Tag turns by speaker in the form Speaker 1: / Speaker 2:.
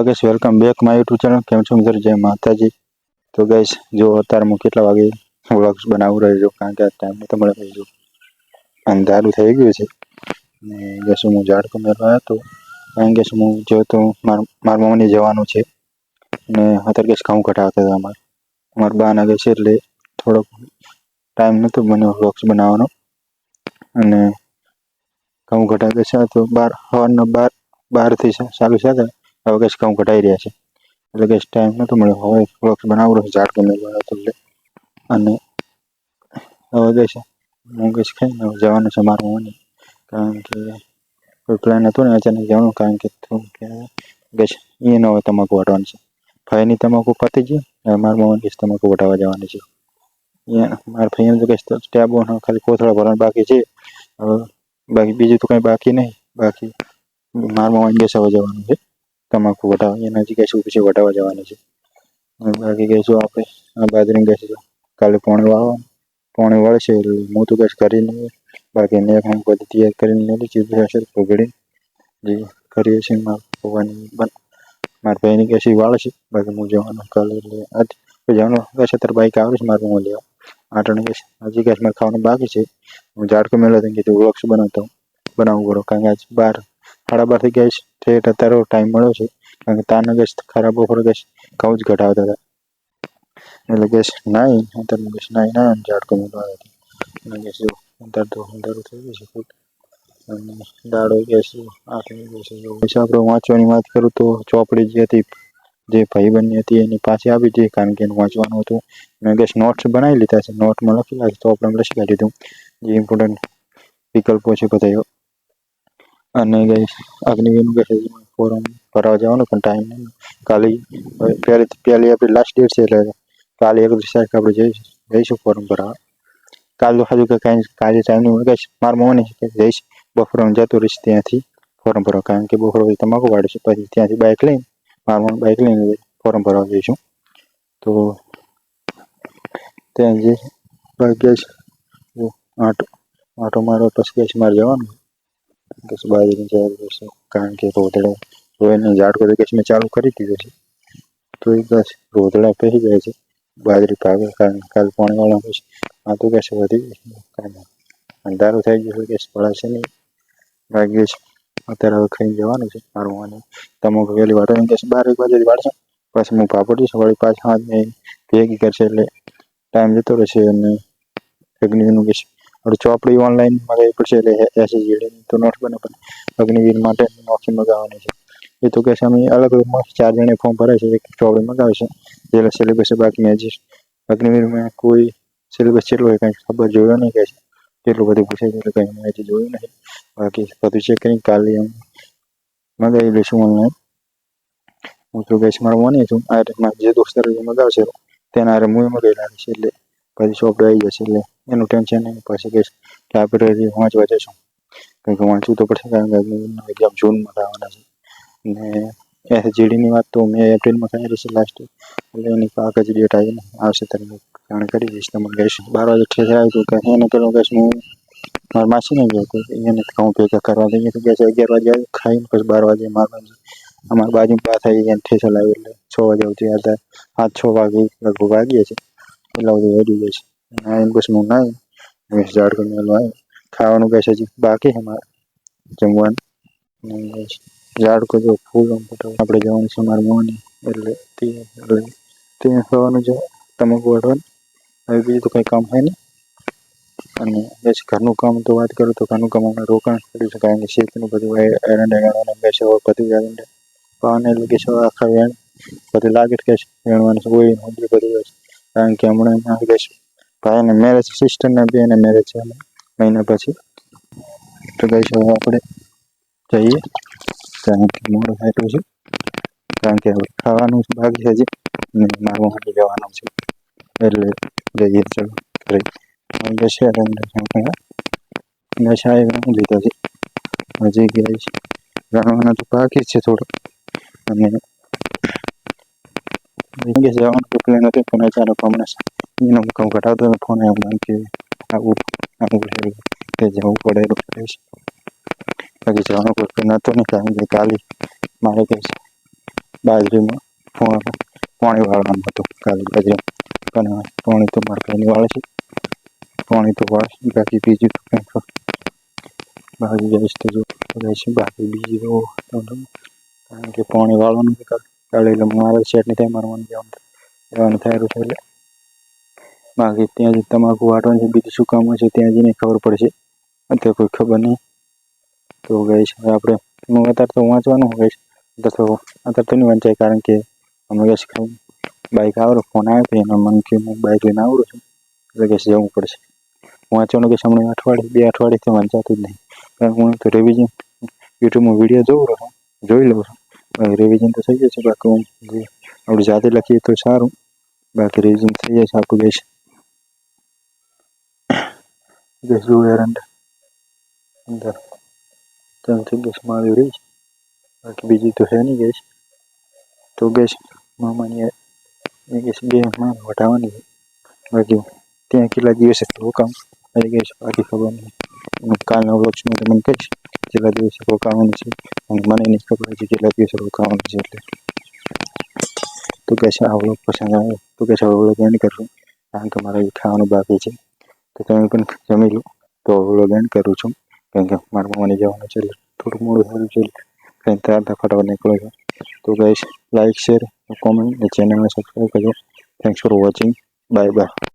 Speaker 1: Guys welcome back my YouTube channel केम छो मित्र जय माताजी। तो गाइस जो अतार में કેટલા વાગે વ્લોગ્સ બનાવી રહ્યો છું કારણ કે આ ટાઈમ તો મળે જો અંધારું થઈ ગયું છે ને ગેસ હું ઝાડ તો મેળવા હતો કારણ કે હું જો તો માર મમ્મીને જવાનું છે ને અત્યારે ગેસ ઘઉં કટાવતા હતા અમાર બાના ગેસ એટલે થોડો ટાઈમ નતો મને વ્લોગ્સ બનાવવાનો અને ઘઉં કટાવતા છે તો 12 થી ચાલુ છે હવે ગેસ ઘઉં કટાઈ રહ્યા છે એટલે ગેસ ટાઈમ નતો મળ્યો હવે વ્લોગ્સ બનાવું રહ્યો ઝાડ તો મેળવા હતો એટલે અને હવે ગેસ હું ગેસ ખાઈને જવાનું છે મારું મમ્મી કારણ કે કોઈ પ્લાન હતો ને અચાનક જવાનું કારણ કે ગેસ એને હવે તમાકુ વાટવાનું છે ભાઈની તમાકુ પતી ગઈ અને મારા મમ્મી ગેસ તમાકુ વટાવવા જવાની છે મારા ભાઈને તો ગેસ ટેબો ખાલી કોથળા ભરવાનું બાકી છે હવે બાકી બીજું તો કંઈ બાકી નહીં બાકી મારા મમ્મી ગેસ હવે જવાનું છે તમાકુ વટાવવા એના હજી ગેસ પછી વટાવવા જવાની છે બાકી ગેસ આપણે આ બાજરી ગેસ કાલે પોણે વળશે એટલે હું તો ગેસ કરીને બાકી ને હું બધી તૈયાર કરીને મેલી ચીજ હશે પગડી જે કરીએ છીએ મારા ભાઈની ગેસ વાળશે બાકી હું જવાનું કાલે એટલે આજ જવાનું ગેસ અત્યારે બાઈક આવે છે મારું હું લેવા આટણે ગેસ હજી ગેસ મારે ખાવાનું બાકી છે હું ઝાડકો મેળો તો કીધું વ્લોગ્સ બનાવવું પડો કારણ કે આજ 12:30 થી ગેસ ઠેઠ અત્યારે ટાઈમ મળ્યો છે કારણ કે તારના ગેસ ખરાબ બપોરે ગેસ ઘઉં જ ઘટાવતા હતા એટલે ગેસ નાઈ અત્યારે ગેસ નાઈ ઝાડકો મેળવા આવ્યો ગેસ જો અત્યારે તો અંધારું થઈ ગયું છે ફૂલ અને દાડો ગેસ આપણે વાંચવાની વાત કરું તો ચોપડી જે હતી જે ભાઈબંધની હતી એની પાસે આવી હતી કારણ કે એનું વાંચવાનું હતું મેં ગેસ નોટ્સ બનાવી લીધા છે નોટમાં લખી નાખી તો આપણે લખી કાઢી દીધું જે ઇમ્પોર્ટન્ટ વિકલ્પો છે બધા અને ગેસ અગ્નિવીરનું ગેસ ફોરમ ભરવા જવાનું પણ ટાઈમ નહીં કાલે પહેલી એપ્રિલ લાસ્ટ ડેટ છે એટલે કાલે 31 તારીખ આપણે જઈશું ફોરમ ભરવા કાલ તો હજુ કાંઈ કાલે ટાઈમ નહીં ગેસ મારા મમ્મીને જઈશ બપોરે જતો રહીશ ત્યાંથી ફોરમ ભરવા કારણ કે બપોરે તમાકુ વાળે છે પછી ત્યાંથી બાઇક લઈને મારા મમ્મી બાઇક લઈને ફોરમ ભરવા જઈશું તો ત્યાં જે ગેસ આટો મારો પછી ગેસ મારે જવાનું ગેસ બાજરીની તૈયારી કરશે કારણ કે રોતડા રોઈને ઝાડકો તો ગેસ મેં ચાલુ કરી દીધો છે તો એ ગેસ રોતડા પહેરી જાય છે બાજરી ભાગે કારણ કાલ પાણીવાળા પછી આ તો ગેસ વધી કાંઈ અંધારું થઈ ગયું ગેસ પડાશે નહીં બાકી ગેસ અત્યારે હવે ખાઈને જવાનું છે મારું મને તમાકુ વહેલી વાટવાની ગેસ 12 વાગે વાળશે પછી હું પાપડીશ વળી પાછા હાથ ભેગી કરશે એટલે ટાઈમ જતો રહેશે અને અગ્નિવીરનું ગેસ હવે ચોપડી ઓનલાઈન મગાવી પડશે એટલે એસએસજીડીની તો નોટ બને પણ અગ્નિવીર માટે નોટ મગાવવાની છે એ તો કહેશે અમે અલગ અલગ 4 જણે ફોર્મ ભરાય છે એક ચોપડી મગાવે છે જે સિલેબસ બાકી હજી અગ્નિવીરમાં કોઈ સિલેબસ કેટલો હોય કંઈ ખબર જોયો નહીં કહે છે કેટલું બધું પૂછે છે એટલે કંઈ મેં હજી જોયું નહીં બાકી બધું ચેક કરીને કાલે એમ મગાવી લઈશું ઓનલાઈન હું તો ગેસ મારા મોની છું આ રીતના જે દોસ્તારો મગાવશે તેના હારે હું મગાવી લાવીશ એટલે પછી ચોપડી આવી જશે એટલે એનું ટેન્શન નહીં પછી ગેસ લાઇબ્રેરી વાંચવા જઈશું કંઈક વાંચવું તો પડશે કારણ કે એક્ઝામ જૂનમાં થવાના છે ને એસજીડીની વાત તો મેં એપ્રિલમાં કરેલી છે લાસ્ટ એટલે એની આગળ જ ડેટ આવીને આવશે તમને જાણ કરી દઈશ તમને ગેસ 12 વાગે ઠેર આવ્યું કે એને પેલો ગેસ હું મારા માસીને ગયો તો એને ઘઉં ભેગા કરવા દઈએ તો ગેસ 11 વાગે આવી ખાઈને પછી 12 વાગે અમારા બાજુમાં બા થઈ એને ઠેસ લાવી એટલે 6 વાગે આવતી હતા 6 વાગે લગભગ વાગીએ છે એટલા બધું વધી જાય છે નાઈને પછી હું નાઈ ગેસ ઝાડકો મેળવા આવ્યો ખાવાનું ગેસ હજી બાકી છે મારે જમવાનું ગેસ ઝાડકો જો ફૂલ આપણે જવાનું છે મારા મોની એટલે તે ખાવાનું છે તમાકુ વાટવાનું હવે બીજું તો કંઈ કામ હોય નહીં અને ગેસ ઘરનું કામ તો વાત કરું તો ઘરનું કામ હમણાં રોકાણ કર્યું છે કારણ કે શેતનું બધું એરંડા વેણવાનું ગેસ હવે બધું એરંડા પાવાને એટલે ગેસ હવે આખા વેણ બધું લાગે ગેસ વેણવાનું હોય બધું ગેસ કારણ કે હમણાં ગેસ ભાઈને મેરેજ સિસ્ટરના બેને મેરેજ છે મહિના પછી તો ગેસ હવે આપણે જઈએ કારણ કે મોડું થાયતું છે કારણ કે હવે ખાવાનું બાકી છે હજી અને મારું હાથી જવાનું છે એટલે જઈએ ચલો ગેસ ગેસ આ ઘણું લીધા છે હજી ગેસ ગણવાના તો બાકી છે થોડું અને ગેસ જવાનું તો પ્લેન હતું પણ અચાનક હમણાં એનો મુકામ ઘટાડતો ફોન આવ્યો કે આવું તે જવું પડે બાકી જવાનો કોઈ પ્લેન હતો નહીં કારણ કે કાલે મારે ગેસ બાજરીમાં પાણી વાળવાનું હતું કાલે બાજરી પણ પાણી તો મારે કઈ વાળે છે પાણી તો વાળે બાકી બીજું તો કંઈક બાકી જઈશ તો જો જઈશ બાકી બીજું કારણ કે પાણી વાળવાનું કાલે એટલે મારે શેટની થાય મારવાનું જવાનું થાય છે એટલે બાકી ત્યાં જ તમાકુ વાટવાનું છે બીજું શું કામ હશે ત્યાં જઈને ખબર પડશે અત્યારે કોઈ ખબર નહીં તો ગઈશ હવે આપણે હું અત્યારે તો વાંચવાનું ગઈશ અત્યારે તો નહીં વાંચાય કારણ કે અમે ગઈશ બાઇક આવડો ફોન આવ્યો હતો એનો મને કે હું બાઇક લઈને આવડું છું એટલે ગઈશ જવું પડશે વાંચવાનું કે હમણાં અઠવાડિયે 2 અઠવાડિયેથી વાંચાતું જ નહીં કારણ હું તો રિવિઝન યુટ્યુબમાં વિડીયો જોઈ લઉં છું રિવિઝન તો થઈ જશે બાકી હું આપણે જાતે લખીએ તો સારું બાકી રિવિઝન થઈ જશે આપણું ગઈશ જોઉં યાર અંદર ત્યાંથી ગેસ મારી રહીશ બાકી બીજી તો છે નહીં ગઈશ તો ગેસ મામાની ગેસ 2 માં વટાવવાની બાકી ત્યાં કેટલા દિવસે રોકાવું એટલે ગઈશ બાકી ખબર નહીં કાલના વ્લોગ્સમાં તમને કહીશ કેટલા દિવસે રોકાવાનું છે અને મને નહીં ખબર છે કેટલા દિવસે રોકાવાનું છે એટલે તો કહેશે આ વ્લોગ પસંદ આવે તો કહેશે વ્લોગ એન્ડ કરશું કારણ કે મારે ખાવાનું બાકી છે તો તમે પણ જમી લો તો વ્લોગ એન્ડ કરું છું કારણ કે મારા મમ્માને જવાનું છે એટલે થોડું મોડું થયું છે કંઈ તૈયાર ફટાફટ નીકળો છો તો ગાઈસ લાઈક શેર કોમેન્ટ અને ચેનલને સબસ્ક્રાઈબ કરજો thanks for watching bye bye